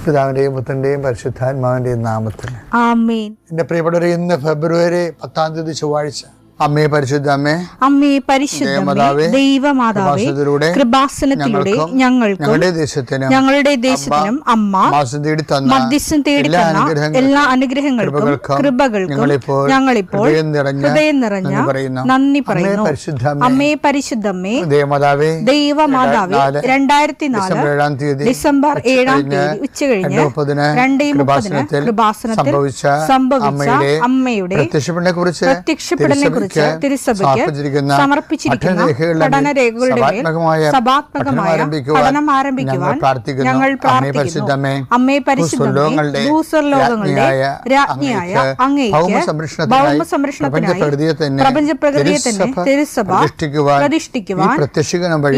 പിതാവിന്റെയും പുത്രന്റെയും പരിശുദ്ധാത്മാവിന്റെയും നാമത്തിൽ ആമേൻ. എന്റെ പ്രിയപ്പെട്ടവരെ, ഇന്ന് ഫെബ്രുവരി 10 ചൊവ്വാഴ്ച. അമ്മേ പരിശുദ്ധ അമ്മേ, അമ്മേ പരിശുദ്ധമേ, ദൈവമാതാവേ, കൃപാസനത്തിലൂടെ ഞങ്ങൾക്കും ഞങ്ങളുടെ ദേശത്തിനും അമ്മ മധ്യസ്ഥം തേടി തന്ന എല്ലാ അനുഗ്രഹങ്ങൾക്കും കൃപകൾക്കും ഞങ്ങളിപ്പോൾ ഹൃദയം നിറഞ്ഞ നന്ദി പറയുന്നു. അമ്മേ പരിശുദ്ധമേ, ദൈവമാതാവേ, 2004 ഡിസംബർ 7 ഉച്ചകഴിഞ്ഞ് 2:30 കൃപാസനത്തിൽ സംഭവിച്ച അമ്മയുടെ പ്രത്യക്ഷപ്പെടലിനെ തിരുസഭയ്ക്ക് സമർപ്പിച്ചിരിക്കുന്ന പഠനരേഖകളുടെ മേൽ സഭാത്മകമായ പഠനം ആരംഭിക്കുവാൻ ഞങ്ങൾ പ്രാർത്ഥിക്കുന്നു. അമ്മേ പരിശുദ്ധമേ, ഭൂസ്വർലോകങ്ങളുടെ രാജ്ഞിയായ അങ്ങേയ്ക്ക് ഭൗമസംരക്ഷണത്തിനായി പ്രപഞ്ചപ്രകൃതിയെ തന്നെ തിരുസഭ പ്രതിഷ്ഠിക്കുവാൻ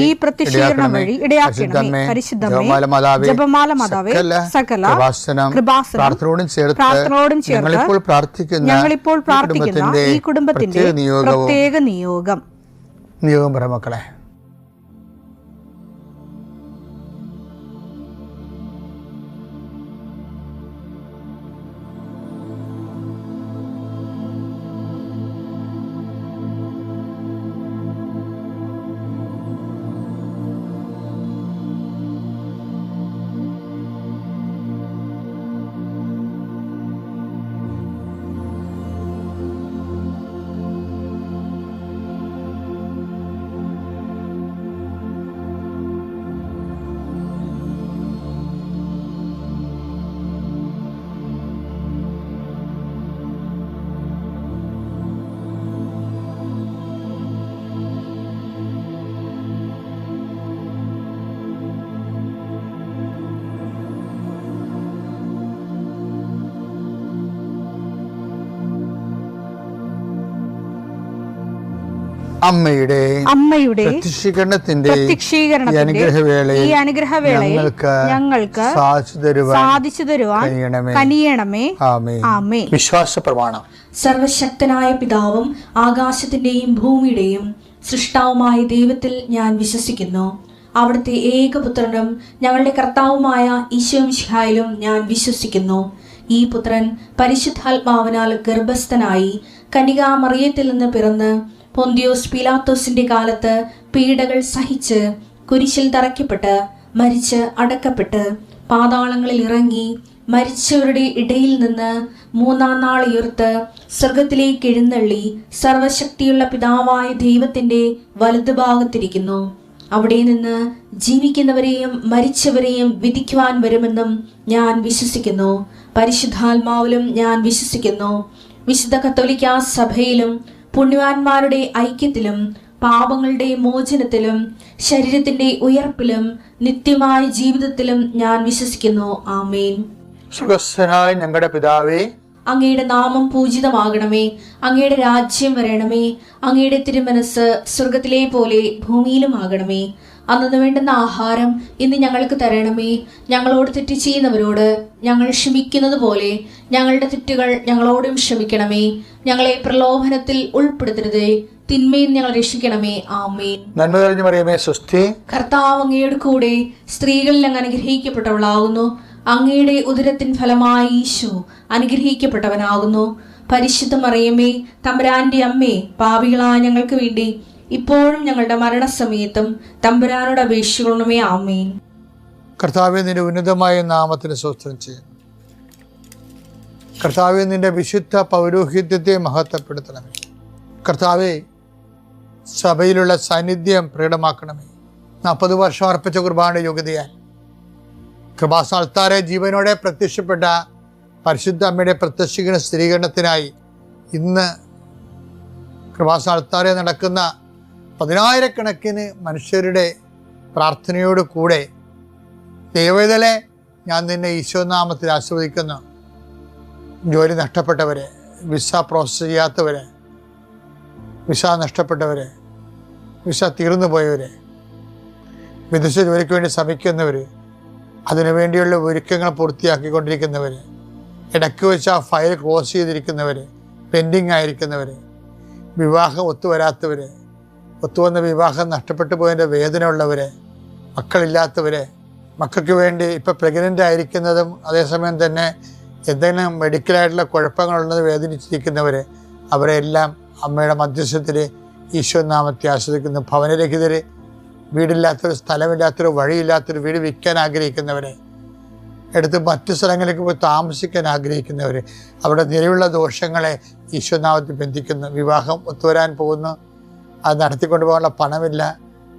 ഈ പ്രത്യക്ഷീകരണം വഴി ഇടയാക്കണമേ. പരിശുദ്ധമേ, ജപമാല മാതാവേ, സകല കൃപാസനം പ്രാർത്ഥനയോടും ചേർത്ത് ഞങ്ങളിപ്പോൾ പ്രാർത്ഥിക്കുന്ന ഈ കുടുംബത്തിന്റെ പ്രത്യേക നിയോഗം പറ മക്കളെ. അമ്മയുടെ പ്രത്യക്ഷീകരണത്തിന്റെ ഈ അനുഗ്രഹവേളയിൽ ഞങ്ങൾക്ക് സാധിച്ചു തരുവാൻ കനിയണമേ. ആമേൻ. വിശ്വാസ പ്രമാണം. സർവശക്തനായ പിതാവും ആകാശത്തിന്റെയും ഭൂമിയുടെയും സൃഷ്ടാവുമായ ദൈവത്തിൽ ഞാൻ വിശ്വസിക്കുന്നു. അവിടുത്തെ ഏകപുത്രനും ഞങ്ങളുടെ കർത്താവുമായ ഈശോമിശിഹായിലും ഞാൻ വിശ്വസിക്കുന്നു. ഈ പുത്രൻ പരിശുദ്ധാത്മാവിനാൽ ഗർഭസ്ഥനായി കന്യകാമറിയത്തിൽ നിന്ന് പിറന്ന് പൊന്തിയോസ് പീലാത്തോസിന്റെ കാലത്ത് പീഡകൾ സഹിച്ച് കുരിശിൽ തറയ്ക്കപ്പെട്ട് മരിച്ച് അടക്കപ്പെട്ട് പാതാളങ്ങളിൽ ഇറങ്ങി മരിച്ചവരുടെ ഇടയിൽ നിന്ന് 3-ാം നാൾ ഉയർത്ത് സ്വർഗത്തിലേക്ക് എഴുന്നള്ളി സർവശക്തിയുള്ള പിതാവായ ദൈവത്തിന്റെ വലതുഭാഗത്തിരിക്കുന്നു. അവിടെ നിന്ന് ജീവിക്കുന്നവരെയും മരിച്ചവരെയും വിധിക്കുവാൻ വരുമെന്നും ഞാൻ വിശ്വസിക്കുന്നു. പരിശുദ്ധാത്മാവിലും ഞാൻ വിശ്വസിക്കുന്നു. വിശുദ്ധ കത്തോലിക്കാ സഭയിലും പുണ്യവാന്മാരുടെ ഐക്യത്തിലും പാപങ്ങളുടെ മോചനത്തിലും ശരീരത്തിന്റെ ഉയർപ്പിലും നിത്യമായ ജീവിതത്തിലും ഞാൻ വിശ്വസിക്കുന്നു. ആമേൻ. സ്വർഗ്ഗസ്ഥനായ ഞങ്ങളുടെ പിതാവേ, അങ്ങയുടെ നാമം പൂജിതമാകണമേ. അങ്ങയുടെ രാജ്യം വരണമേ. അങ്ങയുടെ തിരുമനസ് സ്വർഗത്തിലെ പോലെ ഭൂമിയിലും ആകണമേ. അന്നു വേണ്ടുന്ന ആഹാരം ഇന്ന് ഞങ്ങൾക്ക് തരണമേ. ഞങ്ങളോട് തെറ്റ് ചെയ്യുന്നവരോട് ഞങ്ങൾ ക്ഷമിക്കുന്നത് പോലെ ഞങ്ങളുടെ തെറ്റുകൾ ഞങ്ങളോടും ക്ഷമിക്കണമേ. ഞങ്ങളെ പ്രലോഭനത്തിൽ ഉൾപ്പെടുത്തരുതേ, തിന്മയിൽ ഞങ്ങൾ രക്ഷിക്കണമേ. ആമേൻ. നന്മ നിറഞ്ഞ മറിയമേ, സ്വസ്തി. കർത്താവ് അങ്ങയുടെ കൂടെ സ്ത്രീകളിൽ അങ്ങ് അനുഗ്രഹിക്കപ്പെട്ടവളാകുന്നു. അങ്ങയുടെ ഉദരത്തിൻ ഫലമായി ഈശോ അനുഗ്രഹിക്കപ്പെട്ടവനാകുന്നു. പരിശുദ്ധ മറിയമേ, തമ്പുരാന്റെ അമ്മേ, പാപികളായ ഞങ്ങൾക്ക് വേണ്ടി ഇപ്പോഴും ഞങ്ങളുടെ മരണസമയത്തും തമ്പുരാനോട് അപേക്ഷിക്കണമേ. ആമേൻ. കർത്താവേ, നിന്റെ ഉന്നതമായ നാമത്തിന് സ്തോത്രം ചെയ്യുന്നു. കർത്താവേ, നിന്റെ വിശുദ്ധ പൗരോഹിത്യത്തെ മഹത്വപ്പെടുത്തണമേ. കർത്താവേ, സഭയിലുള്ള സാന്നിധ്യം പ്രകടമാക്കണമേ. 40 വർഷം അർപ്പിച്ച കുർബാനയുടെ യോഗ്യതയാൽ കൃപാസ്ഥാനത്താരെ ജീവനോടെ പ്രത്യക്ഷപ്പെട്ട പരിശുദ്ധ അമ്മയുടെ പ്രത്യക്ഷീകരണ സ്ഥിരീകരണത്തിനായി ഇന്ന് കൃപാസ്ഥാനത്താരെ നടക്കുന്ന 10,000-കണക്കിന് മനുഷ്യരുടെ പ്രാർത്ഥനയോട് കൂടെ ദൈവവേദലെ ഞാൻ നിന്നെ ഈശോനാമത്തിൽ ആശീർവദിക്കുന്നു. ജോലി നഷ്ടപ്പെട്ടവരെ, വിസ പ്രോസസ് ചെയ്യാത്തവരെ, വിസ നഷ്ടപ്പെട്ടവരെ, വിസ തീർന്നു പോയവരെ, വിദേശ ജോലിക്ക് വേണ്ടി ശ്രമിക്കുന്നവർ, അതിനുവേണ്ടിയുള്ള ഒരുക്കങ്ങൾ പൂർത്തിയാക്കിക്കൊണ്ടിരിക്കുന്നവർ, ഇടയ്ക്ക് വെച്ച് ആ ഫയൽ ക്ലോസ് ചെയ്തിരിക്കുന്നവർ, പെൻഡിങ് ആയിരിക്കുന്നവർ, വിവാഹം ഒത്തുവരാത്തവർ, ഒത്തുവന്ന വിവാഹം നഷ്ടപ്പെട്ടു പോയതിൻ്റെ വേദന ഉള്ളവർ, മക്കളില്ലാത്തവർ, മക്കൾക്ക് വേണ്ടി ഇപ്പോൾ പ്രഗ്നൻ്റ് ആയിരിക്കുന്നതും അതേസമയം തന്നെ എന്തെങ്കിലും മെഡിക്കലായിട്ടുള്ള കുഴപ്പങ്ങളുള്ളത് വേദനിച്ചിരിക്കുന്നവർ, അവരെല്ലാം അമ്മയുടെ മധ്യസ്ഥത്തിൽ ഈശോ നാമത്തെ ആശ്രയിക്കുന്നു. ഭവനരഹിതർ, വീടില്ലാത്തൊരു, സ്ഥലമില്ലാത്തൊരു, വഴിയില്ലാത്തൊരു വീട് വിൽക്കാൻ ആഗ്രഹിക്കുന്നവരെ, എടുത്ത് മറ്റു സ്ഥലങ്ങളിലേക്ക് പോയി താമസിക്കാൻ ആഗ്രഹിക്കുന്നവർ, അവിടെ നിലവിലുള്ള ദോഷങ്ങളെ ഈശോനാമത്തിൽ ബന്ധിക്കുന്നു. വിവാഹം ഒത്തുവരാൻ പോകുന്നു, അത് നടത്തിക്കൊണ്ടു പോകാനുള്ള പണമില്ല,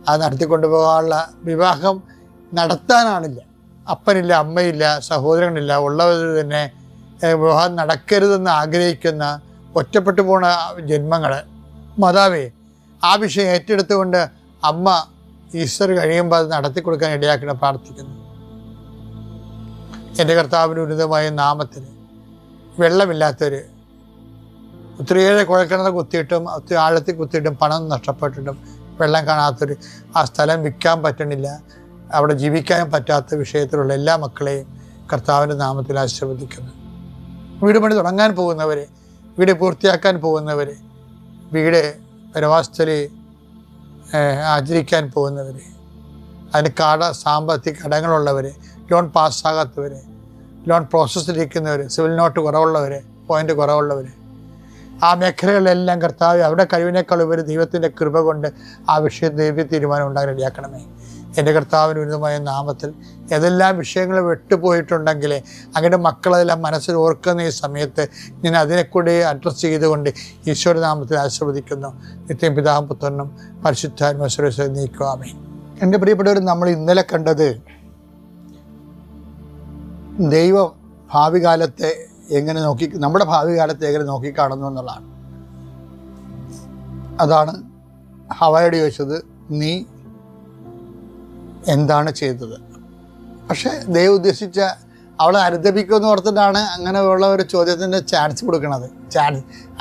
അത് നടത്തിക്കൊണ്ടു പോകാനുള്ള, വിവാഹം നടത്താനാണില്ല, അപ്പനില്ല, അമ്മയില്ല, സഹോദരങ്ങളില്ല, ഉള്ളവർ തന്നെ വിവാഹം നടക്കരുതെന്ന് ആഗ്രഹിക്കുന്ന ഒറ്റപ്പെട്ടു പോണ ജന്മങ്ങൾ, മാതാവേ ആ വിഷയം ഏറ്റെടുത്തുകൊണ്ട് അമ്മ ഈസ്റ്റർ കഴിയുമ്പോൾ അത് നടത്തി കൊടുക്കാൻ ഇടയാക്കണം പ്രാർത്ഥിക്കുന്നു. എൻ്റെ കർത്താവിന് ഉന്നതമായ നാമത്തിൽ വെള്ളമില്ലാത്തവർ, ഒത്തിരിയേറെ കുഴൽക്കിണർ കുത്തിയിട്ടും ഒത്തിരി ആഴത്തിൽ കുത്തിയിട്ടും പണം നഷ്ടപ്പെട്ടിട്ടും വെള്ളം കാണാത്തൊരു, ആ സ്ഥലം വിൽക്കാൻ പറ്റണില്ല, അവിടെ ജീവിക്കാനും പറ്റാത്ത വിഷയത്തിലുള്ള എല്ലാ മക്കളെയും കർത്താവിൻ്റെ നാമത്തിൽ ആശീർവദിക്കുന്നു. വീട് പണി തുടങ്ങാൻ പോകുന്നവർ, വീട് പൂർത്തിയാക്കാൻ പോകുന്നവർ, വീട് പരവാസത്തിൽ ആചരിക്കാൻ പോകുന്നവർ, അതിന് സാമ്പത്തിക കടങ്ങളുള്ളവർ, ലോൺ പാസ്സാകാത്തവർ, ലോൺ പ്രോസസ്സിലിരിക്കുന്നവർ, സിവിൽ നോട്ട് കുറവുള്ളവർ, പോയിൻ്റ് കുറവുള്ളവർ, ആ മേഖലകളിലെല്ലാം കർത്താവ് അവിടെ കഴിവിനേക്കാൾ ഉപരി ദൈവത്തിൻ്റെ കൃപ കൊണ്ട് ആ വിഷയം ദൈവ തീരുമാനം ഉണ്ടാകാൻ ഇടയാക്കണമേ. എൻ്റെ കർത്താവിന് ഉന്നതമായ നാമത്തിൽ ഏതെല്ലാം വിഷയങ്ങൾ വിട്ടുപോയിട്ടുണ്ടെങ്കിൽ അങ്ങയുടെ മക്കളതെല്ലാം മനസ്സിൽ ഓർക്കുന്ന ഈ സമയത്ത് ഞാൻ അതിനെക്കൂടി അഡ്രസ്സ് ചെയ്തുകൊണ്ട് ഈശോയുടെ നാമത്തിൽ ആശീർവദിക്കുന്നു. നിത്യം പിതാവും പുത്രനും പരിശുദ്ധാത്മാവിനെ നീക്കുവാമേ. എൻ്റെ പ്രിയപ്പെട്ടവർ, നമ്മൾ ഇന്നലെ കണ്ടത് ദൈവം ഭാവി കാലത്തെ എങ്ങനെ നമ്മുടെ ഭാവി കാലത്തെ എങ്ങനെ നോക്കിക്കാണുന്നു എന്നുള്ളതാണ്. അതാണ് ഹവയോട് ചോദിച്ചത്, നീ എന്താണ് ചെയ്തത്? പക്ഷേ ദൈവം ഉദ്ദേശിച്ച അവളെ അനുദപിക്കുമെന്ന് ഓർത്തിട്ടാണ് അങ്ങനെയുള്ള ഒരു ചോദ്യത്തിൻ്റെ ചാൻസ് കൊടുക്കുന്നത്.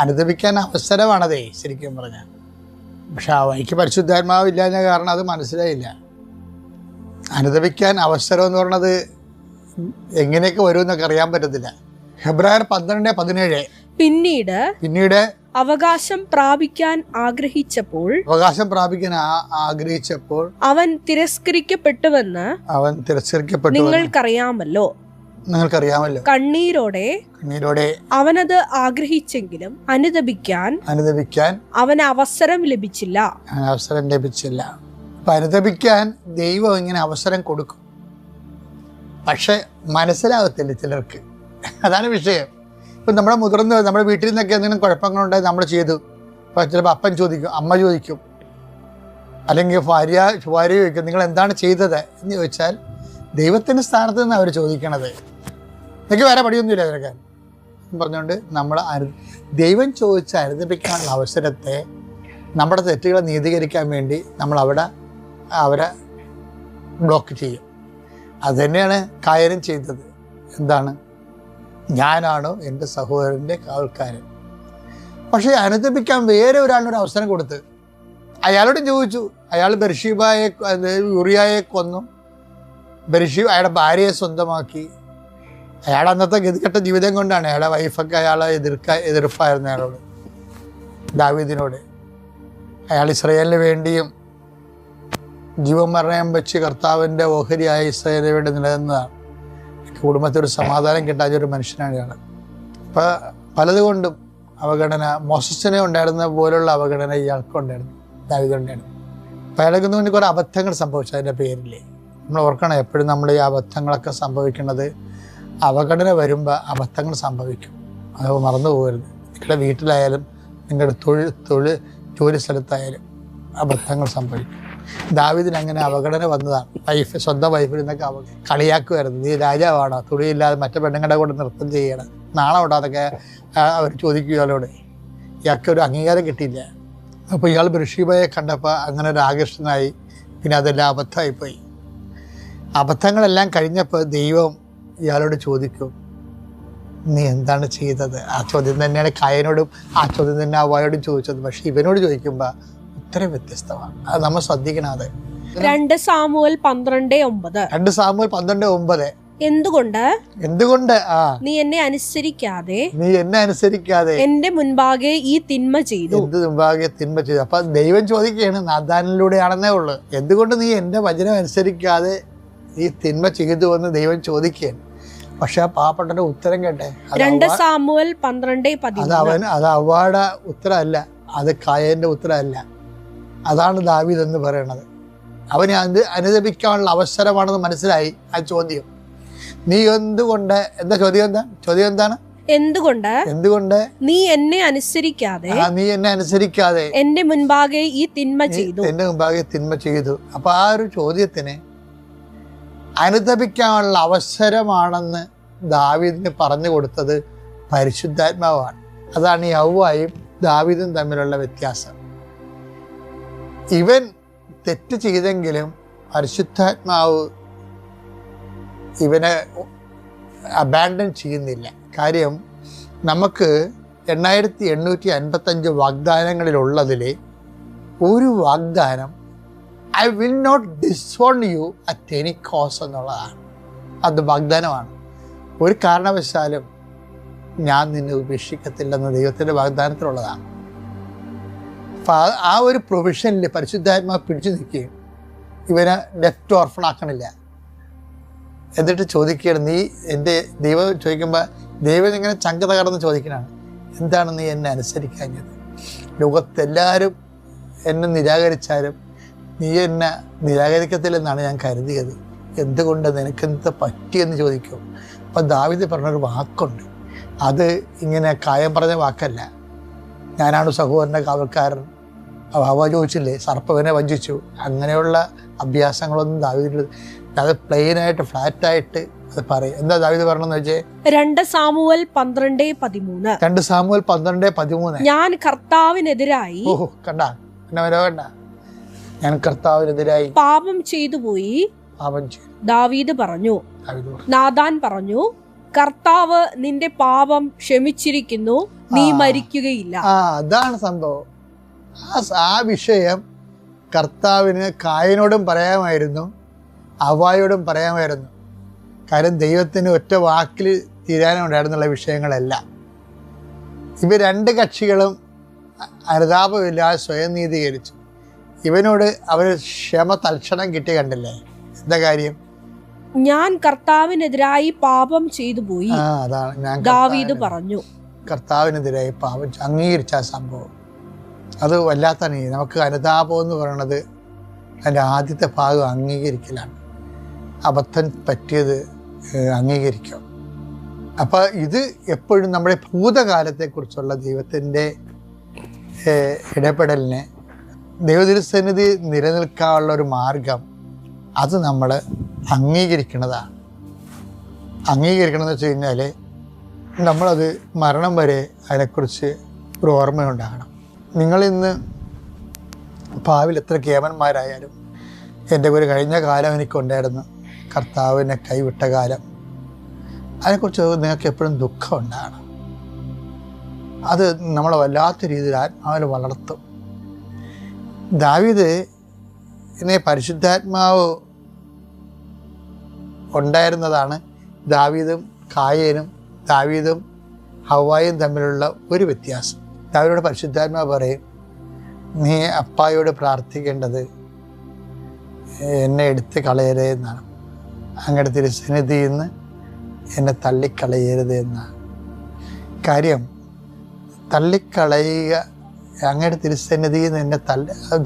അനുദപിക്കാൻ അവസരമാണതേ ശരിക്കും പറഞ്ഞാൽ. പക്ഷെ അവയ്ക്ക് പരിശുദ്ധാത്മാവ് ഇല്ലാഞ്ഞ കാരണം അത് മനസ്സിലായില്ല. അനുദപിക്കാൻ അവസരം എന്ന് പറയുന്നത് എങ്ങനെയൊക്കെ വരുമെന്നൊക്കെ അറിയാൻ പറ്റത്തില്ല. ഹെബ്രായർ 12:17 പിന്നീട് അവകാശം പ്രാപിക്കാൻ ആഗ്രഹിച്ചപ്പോൾ അവൻ തിരസ്കരിക്കപ്പെട്ടുവെന്ന് നിങ്ങൾക്കറിയാമല്ലോ. കണ്ണീരോടെ അവനത് ആഗ്രഹിച്ചെങ്കിലും അനുദപിക്കാൻ അവന് അവസരം ലഭിച്ചില്ല. അനുദപിക്കാൻ ദൈവം ഇങ്ങനെ അവസരം കൊടുക്കും, പക്ഷെ മനസ്സിലാകത്തില്ല ചിലർക്ക്. അതാണ് വിഷയം. ഇപ്പം നമ്മുടെ വീട്ടിൽ നിന്നൊക്കെ എന്തെങ്കിലും കുഴപ്പങ്ങളുണ്ടായി നമ്മൾ ചെയ്തു. അപ്പോൾ ചിലപ്പോൾ അപ്പൻ ചോദിക്കും, അമ്മ ചോദിക്കും, അല്ലെങ്കിൽ ഭാര്യ ചോദിക്കും, നിങ്ങൾ എന്താണ് ചെയ്തത് എന്ന് ചോദിച്ചാൽ ദൈവത്തിൻ്റെ സ്ഥാനത്ത് നിന്ന് അവർ ചോദിക്കണത്. എനിക്ക് വേറെ പടിയൊന്നുമില്ല അതിനൊക്കെ പറഞ്ഞുകൊണ്ട് ദൈവം ചോദിച്ച അനുദപിക്കാനുള്ള അവസരത്തെ നമ്മുടെ തെറ്റുകളെ നീതീകരിക്കാൻ വേണ്ടി നമ്മൾ അവരെ ബ്ലോക്ക് ചെയ്യും. അതുതന്നെയാണ് കായനും ചെയ്തത്. എന്താണ്? ഞാനാണോ എൻ്റെ സഹോദരൻ്റെ കാവൽക്കാരൻ? പക്ഷേ അനുദപിക്കാൻ വേറെ ഒരാളിനൊരു അവസരം കൊടുത്ത് അയാളോട് ചോദിച്ചു. അയാൾ യൂറിയായെ കൊന്നു, അയാളുടെ ഭാര്യയെ സ്വന്തമാക്കി. അയാൾ അന്നത്തെ ഗതികെട്ട ജീവിതം കൊണ്ടാണ്. അയാളുടെ വൈഫൊക്കെ അയാളെ എതിർപ്പായിരുന്നു അയാളോട്, ദാവീദിനോട്. അയാൾ ഇസ്രായേലിന് വേണ്ടിയും ജീവമരണം വെച്ച് കർത്താവിൻ്റെ ഓഹരിയായ ഇസ്രായേലിന് വേണ്ടി നിലനിന്നതാണ്. കുടുംബത്തിൽ സമാധാനം കിട്ടാത്തൊരു മനുഷ്യനാണ് ഇയാൾ. അപ്പോൾ പലതുകൊണ്ടും അവഗണന, മോസസിനെ ഉണ്ടായിരുന്ന പോലുള്ള അവഗണന ഇയാൾക്കുണ്ടായിരുന്നു, ദാവീദിനുണ്ടായിരുന്നു. അപ്പോൾ അയാൾക്ക് വേണ്ടി കുറേ അബദ്ധങ്ങൾ സംഭവിച്ചു. അതിൻ്റെ പേരിൽ നമ്മൾ ഓർക്കണം, എപ്പോഴും നമ്മൾ ഈ അബദ്ധങ്ങളൊക്കെ സംഭവിക്കുന്നത്, അവഗണന വരുമ്പോൾ അബദ്ധങ്ങൾ സംഭവിക്കും. അത് മറന്നു പോകരുത്. നിങ്ങളുടെ വീട്ടിലായാലും നിങ്ങളുടെ ജോലി സ്ഥലത്തായാലും അബദ്ധങ്ങൾ സംഭവിക്കും. ദാവീദിന് അങ്ങനെ അവഗണന വന്നതാണ്. സ്വന്തം വൈഫിൽ നിന്നൊക്കെ കളിയാക്കുമായിരുന്നു, നീ രാജാവാണോ, തുണിയില്ലാതെ മറ്റു പെണ്ണുങ്ങളുടെ കൂടെ നൃത്തം ചെയ്യണം, നാളെ അതൊക്കെ അവർ ചോദിക്കുക ഇയാളോട്. ഇയാൾക്ക് ഒരു അംഗീകാരം കിട്ടിയില്ല. അപ്പോൾ ഇയാൾ ബത്ശേബയെ കണ്ടപ്പോൾ അങ്ങനെ ഒരു ആകർഷണനായി. പിന്നെ അതെല്ലാം അബദ്ധമായിപ്പോയി. അബദ്ധങ്ങളെല്ലാം കഴിഞ്ഞപ്പോൾ ദൈവം ഇയാളോട് ചോദിക്കും, നീ എന്താണ് ചെയ്തത്? ആ ചോദ്യം തന്നെയാണ് കായനോടും ആ ചോദ്യം തന്നെ ഹവ്വായോടും ചോദിച്ചത്. പക്ഷെ ഇവനോട് ചോദിക്കുമ്പോൾ ഉത്തരം വ്യത്യസ്തമാണ്. അത് നമ്മൾ ശ്രദ്ധിക്കണം. അത് 2 സാമുവേൽ 12:9 എന്തുകൊണ്ട് നീ എന്നെ അനുസരിക്കാതെ എന്റെ മുൻപാകെ ഈ തിന്മ ചെയ്തു. അപ്പൊ ദൈവം ചോദിക്കുകയാണ്, നാഥാനിലൂടെയാണെന്നേ ഉള്ളു, എന്തുകൊണ്ട് നീ എന്റെ വചനം അനുസരിക്കാതെ ഈ തിന്മ ചെയ്തു എന്ന് ദൈവം ചോദിക്കുകയാണ്. പക്ഷെ ആ പാവപ്പെട്ടവന്റെ ഉത്തരം കേട്ടെ, 2 സാമുവേൽ 12:13. അത് അവയുടെ ഉത്തരമല്ല, അത് കായന്റെ ഉത്തരമല്ല. അതാണ് ദാവീദ് എന്ന് പറയുന്നത്. അവന് അത് അനുദപിക്കാനുള്ള അവസരമാണെന്ന് മനസ്സിലായി. ആ ചോദ്യം, നീ എന്തുകൊണ്ട്, എന്താ ചോദ്യം എന്താണ്? എന്തുകൊണ്ട് നീ എന്നെ അനുസരിക്കാതെ എന്റെ മുൻപാകെ ഈ തിന്മ ചെയ്തു. അപ്പൊ ആ ഒരു ചോദ്യത്തിന് അനുദപിക്കാനുള്ള അവസരമാണെന്ന് ദാവീദിന് പറഞ്ഞു കൊടുത്തത് പരിശുദ്ധാത്മാവാണ്. അതാണ് ഈ ഹവ്വായും ദാവീദും തമ്മിലുള്ള വ്യത്യാസം. ഇവൻ തെറ്റ് ചെയ്തെങ്കിലും പരിശുദ്ധാത്മാവ് ഇവനെ അബാൻഡൻ ചെയ്യുന്നില്ല. കാര്യം, നമുക്ക് 8855 വാഗ്ദാനങ്ങളിലുള്ളതിൽ ഒരു വാഗ്ദാനം I will not disown you at any cost എന്നുള്ളതാണ്. അത് വാഗ്ദാനമാണ്. ഒരു കാരണവശാലും ഞാൻ നിന്നെ ഉപേക്ഷിക്കത്തില്ലെന്ന് ദൈവത്തിൻ്റെ വാഗ്ദാനത്തിലുള്ളതാണ്. അപ്പം ആ ഒരു പ്രൊവിഷനിൽ പരിശുദ്ധാത്മാവ് പിടിച്ചു നിൽക്കുകയും ഇവനെ ലെഫ്റ്റ് ഓർഫണാക്കണില്ല. എന്നിട്ട് ചോദിക്കുകയാണ്, നീ എൻ്റെ ദൈവം ചോദിക്കുമ്പോൾ ദൈവം ഇങ്ങനെ ചങ്ക തകർന്ന് ചോദിക്കണതാണ്, എന്താണ് നീ എന്നെ അനുസരിക്കാഞ്ഞത്? ലോകത്തെല്ലാവരും എന്നെ നിരാകരിച്ചാലും നീ എന്നെ നിരാകരിക്കത്തില്ലെന്നാണ് ഞാൻ കരുതിയത്. എന്തുകൊണ്ട്, നിനക്കെന്ത് പറ്റിയെന്ന് ചോദിക്കും. അപ്പം ദാവീദ് പറഞ്ഞൊരു വാക്കുണ്ട്, അത് ഇങ്ങനെ കായം പറഞ്ഞ വാക്കല്ല. ഞാനാണ് സഹോദരൻ്റെ കാവൽക്കാരൻ. ഹവ്വ ചോദിച്ചില്ലേ, സർപ്പവനെ വഞ്ചിച്ചു. അങ്ങനെയുള്ള അഭ്യാസങ്ങളൊന്നും ദാവീദ്, അത് പ്ലെയിനായിട്ട് ഫ്ലാറ്റായിട്ട് അത് പറയും. എന്താ ദാവീദ് പറഞ്ഞെന്ന് വെച്ചേ, 2 സാമുവേൽ 12:13. ഞാൻ കർത്താവിനെതിരായി ഞാൻ കർത്താവിനെതിരായി പാപം ചെയ്തു പോയി. ദാവീദ് പറഞ്ഞു. നാഥാൻ പറഞ്ഞു, കർത്താവ് നിന്റെ പാപം ക്ഷമിച്ചിരിക്കുന്നു, നീ മരിക്കുകയില്ല. അതാണ് സംഭവം. ആ വിഷയം കർത്താവിന് കായനോടും പറയാമായിരുന്നു, ഹവ്വായോടും പറയാമായിരുന്നു. കാര്യം ദൈവത്തിന് ഒറ്റ വാക്കിൽ തീരാനുണ്ടായിരുന്നുള്ള വിഷയങ്ങളെല്ലാം. ഇവർ രണ്ട് കക്ഷികളും അനുതാപമില്ലാതെ സ്വയം നീതീകരിച്ചു. ഇവനോട് അവർ ക്ഷമ തൽക്ഷണം കിട്ടി. കണ്ടില്ലേ എന്താ കാര്യം? ഞാൻ കർത്താവിനെതിരായി പാപം ചെയ്തു പോയി. അതാണ് ഞാൻ ദാവീദ് പറഞ്ഞു. കർത്താവിനെതിരായി പാപം അംഗീകരിച്ച സംഭവം അത് വല്ലാത്താണ്. നമുക്ക് അനുതാപം എന്ന് പറയുന്നത് അതിൻ്റെ ആദ്യത്തെ ഭാഗം അംഗീകരിക്കലാണ്. അബദ്ധം പറ്റിയത് അംഗീകരിക്കും. അപ്പോൾ ഇത് എപ്പോഴും നമ്മുടെ ഭൂതകാലത്തെക്കുറിച്ചുള്ള ദൈവത്തിൻ്റെ ഇടപെടലിനെ, ദൈവതിരുസന്നിധി നിലനിൽക്കാനുള്ള ഒരു മാർഗം അത് നമ്മൾ അംഗീകരിക്കുന്നതാണ്. അംഗീകരിക്കണമെന്ന് വെച്ച് കഴിഞ്ഞാൽ നമ്മളത് മരണം വരെ അതിനെക്കുറിച്ച് ഒരു ഓർമ്മയുണ്ടാകണം. നിങ്ങളിന്ന് ഭാവിയിൽ എത്ര കേമന്മാരായാലും, എൻ്റെ ഒരു കഴിഞ്ഞ കാലം എനിക്കുണ്ടായിരുന്നു, കർത്താവിനെ കൈവിട്ട കാലം, അതിനെക്കുറിച്ച് നിങ്ങൾക്ക് എപ്പോഴും ദുഃഖം ഉണ്ടാകണം. അത് നമ്മളെ വല്ലാത്ത രീതിയിൽ ആത്മാവിൽ വളർത്തും. ദാവീദ് എന്നെ പരിശുദ്ധാത്മാവ് ഉണ്ടായിരുന്നതാണ് ദാവീദും കായേനും ദാവീദും ഹവ്വായും തമ്മിലുള്ള ഒരു വ്യത്യാസം. ദാവീദോട് പരിശുദ്ധാത്മാവ് പറയും, നീ അപ്പായോട് പ്രാർത്ഥിക്കേണ്ടത് എന്നെ എടുത്ത് കളയരുത് എന്നാണ്. അങ്ങയുടെ തിരുസന്നിധിയിൽ നിന്ന് എന്നെ തള്ളിക്കളയരുത് എന്നാണ്. കാര്യം, തള്ളിക്കളയുക, അങ്ങയുടെ തിരുസന്നിധിയിൽ നിന്ന് എന്നെ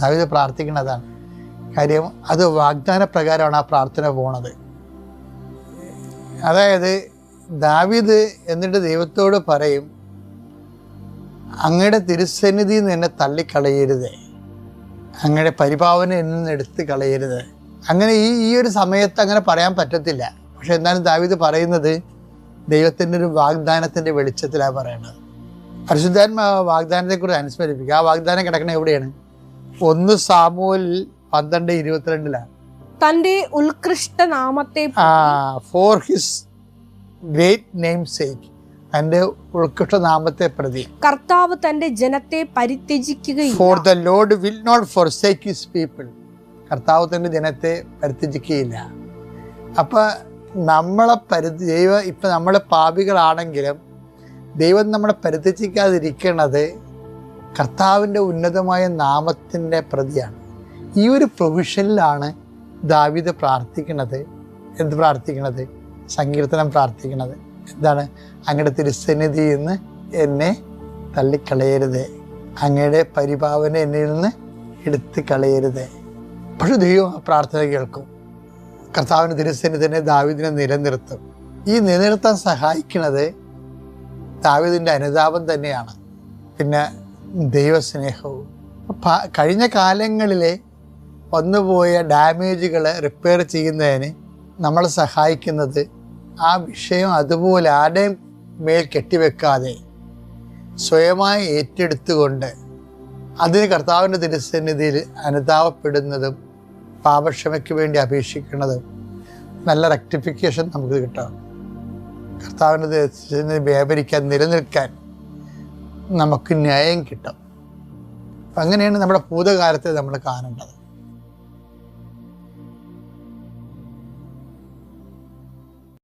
ദാവീദ് പ്രാർത്ഥിക്കുന്നതാണ്. കാര്യം, അത് വാഗ്ദാന പ്രകാരമാണ് ആ പ്രാർത്ഥന പോണത്. അതായത് ദാവീദ് എന്നിട്ട് ദൈവത്തോട് പറയും, അങ്ങയുടെ തിരുസന്നിധിയിൽ നിന്ന് എന്നെ തള്ളിക്കളയരുത്, അങ്ങയുടെ പരിപാവനം എന്നിൽ നിന്ന് എടുത്ത് കളയരുത്. അങ്ങനെ ഈ ഒരു സമയത്ത് അങ്ങനെ പറയാൻ പറ്റത്തില്ല. പക്ഷെ എന്നാലും ദാവീദ് പറയുന്നത് ദൈവത്തിൻ്റെ ഒരു വാഗ്ദാനത്തിൻ്റെ വെളിച്ചത്തിലാണ് പറയണത്. പരിശുദ്ധാത്മാ വാഗ്ദാനത്തെക്കുറിച്ച് അനുസ്മരിപ്പിക്കുക. ആ വാഗ്ദാനം കിടക്കണ എവിടെയാണ്? 1 സാമുവേൽ 12:22 തന്റെ ഉത്കൃഷ്ട നാമത്തെ for his great name sake, തന്റെ ഉത്കൃഷ്ട നാമത്തെ പ്രതി കർത്താവ് തന്റെ ജനത്തെ പരിത്യജിക്കുകയില്ല. For the lord will not forsake his people, കർത്താവ് തന്റെ ജനത്തെ പരിത്യജിക്കുകയില്ല. അപ്പൊ നമ്മളെ ദൈവം ഇപ്പൊ നമ്മളെ പാപികളാണെങ്കിലും ദൈവം നമ്മളെ പരിത്യജിക്കാതിരിക്കുന്നത് കർത്താവിൻ്റെ ഉന്നതമായ നാമത്തിൻ്റെ പ്രതിയാണ്. ഈ ഒരു പ്രൊവിഷനിലാണ് ദാവീദ് പ്രാർത്ഥിക്കുന്നത്, എന്ത് പ്രാർത്ഥിക്കണത്? സങ്കീർത്തനം പ്രാർത്ഥിക്കണത് എന്താണ്? അങ്ങയുടെ തിരുസന്നിധിയിൽ നിന്ന് എന്നെ തള്ളിക്കളയരുതേ, അങ്ങയുടെ പരിപാവന എന്നിൽ നിന്ന് എടുത്ത് കളയരുതേ. പക്ഷെ ദൈവം ആ പ്രാർത്ഥന കേൾക്കും. കർത്താവിൻ്റെ തിരുസന്നിധി തന്നെ ദാവീദിനെ നിലനിർത്തും. ഈ നിലനിർത്താൻ സഹായിക്കുന്നത് ദാവീദിൻ്റെ അനുതാപം തന്നെയാണ്, പിന്നെ ദൈവസ്നേഹവും. കഴിഞ്ഞ കാലങ്ങളിലെ വന്നുപോയ ഡാമേജുകൾ റിപ്പയർ ചെയ്യുന്നതിന് നമ്മളെ സഹായിക്കുന്നത് ആ വിഷയം അതുപോലെ ആരുടെയും മേൽ കെട്ടിവെക്കാതെ സ്വയമായി ഏറ്റെടുത്തുകൊണ്ട് അതിന് കർത്താവിൻ്റെ തിരുസന്നിധിയിൽ അനുതാപപ്പെടുന്നതും പാപക്ഷമയ്ക്ക് വേണ്ടി അപേക്ഷിക്കുന്നതും നല്ല റെക്ടിഫിക്കേഷൻ നമുക്ക് കിട്ടണം. കർത്താവിൻ്റെ തിരുസന്നിധി വ്യാപരിക്കാൻ, നിലനിൽക്കാൻ നമുക്ക് ന്യായം കിട്ടും. അപ്പം അങ്ങനെയാണ് നമ്മുടെ ഭൂതകാലത്തെ നമ്മൾ കാണേണ്ടത്.